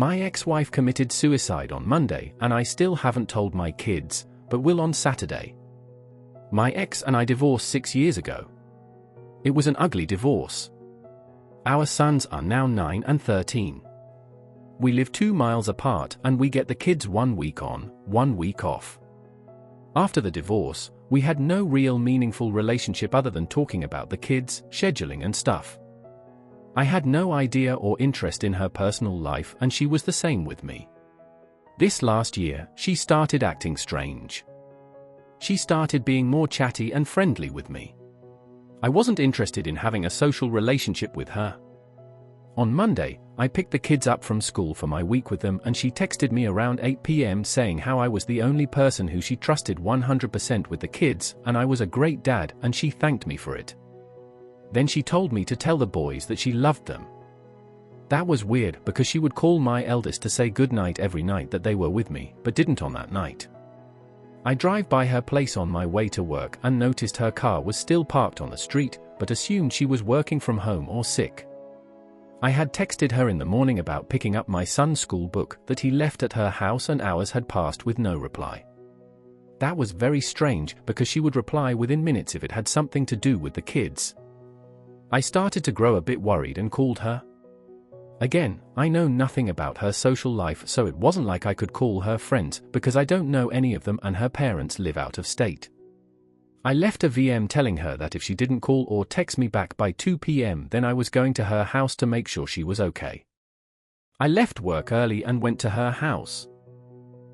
My ex-wife committed suicide on Monday and I still haven't told my kids, but will on Saturday. My ex and I divorced 6 years ago. It was an ugly divorce. Our sons are now 9 and 13. We live 2 miles apart and we get the kids 1 week on, 1 week off. After the divorce, we had no real meaningful relationship other than talking about the kids, scheduling and stuff. I had no idea or interest in her personal life and she was the same with me. This last year, she started acting strange. She started being more chatty and friendly with me. I wasn't interested in having a social relationship with her. On Monday, I picked the kids up from school for my week with them and she texted me around 8 p.m. saying how I was the only person who she trusted 100% with the kids and I was a great dad and she thanked me for it. Then she told me to tell the boys that she loved them. That was weird because she would call my eldest to say goodnight every night that they were with me, but didn't on that night. I drive by her place on my way to work and noticed her car was still parked on the street, but assumed she was working from home or sick. I had texted her in the morning about picking up my son's school book that he left at her house and hours had passed with no reply. That was very strange because she would reply within minutes if it had something to do with the kids. I started to grow a bit worried and called her. Again, I know nothing about her social life, so it wasn't like I could call her friends because I don't know any of them and her parents live out of state. I left a VM telling her that if she didn't call or text me back by 2 p.m. then I was going to her house to make sure she was okay. I left work early and went to her house.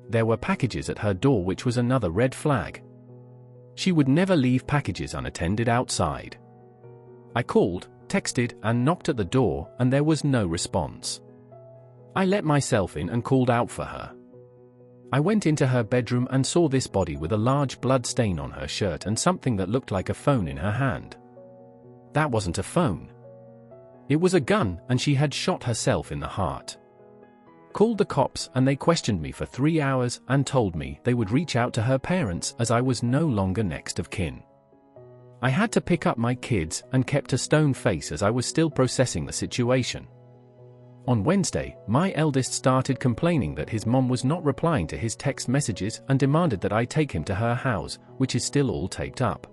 There were packages at her door, which was another red flag. She would never leave packages unattended outside. I called, texted, and knocked at the door, and there was no response. I let myself in and called out for her. I went into her bedroom and saw this body with a large blood stain on her shirt and something that looked like a phone in her hand. That wasn't a phone. It was a gun, and she had shot herself in the heart. Called the cops and they questioned me for 3 hours and told me they would reach out to her parents as I was no longer next of kin. I had to pick up my kids and kept a stone face as I was still processing the situation. On Wednesday, my eldest started complaining that his mom was not replying to his text messages and demanded that I take him to her house, which is still all taped up.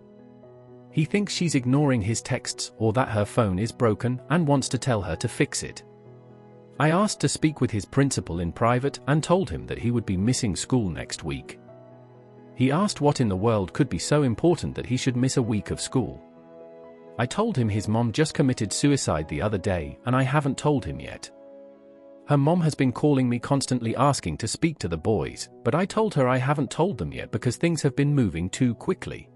He thinks she's ignoring his texts or that her phone is broken and wants to tell her to fix it. I asked to speak with his principal in private and told him that he would be missing school next week. He asked what in the world could be so important that he should miss a week of school. I told him his mom just committed suicide the other day and I haven't told him yet. Her mom has been calling me constantly asking to speak to the boys, but I told her I haven't told them yet because things have been moving too quickly.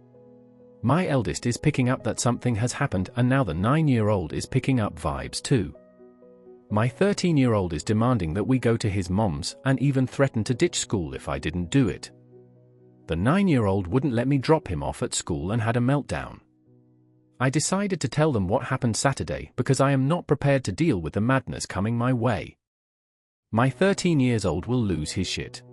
My eldest is picking up that something has happened and now the 9-year-old is picking up vibes too. My 13-year-old is demanding that we go to his mom's and even threatened to ditch school if I didn't do it. The 9-year-old wouldn't let me drop him off at school and had a meltdown. I decided to tell them what happened Saturday because I am not prepared to deal with the madness coming my way. My 13-year-old will lose his shit.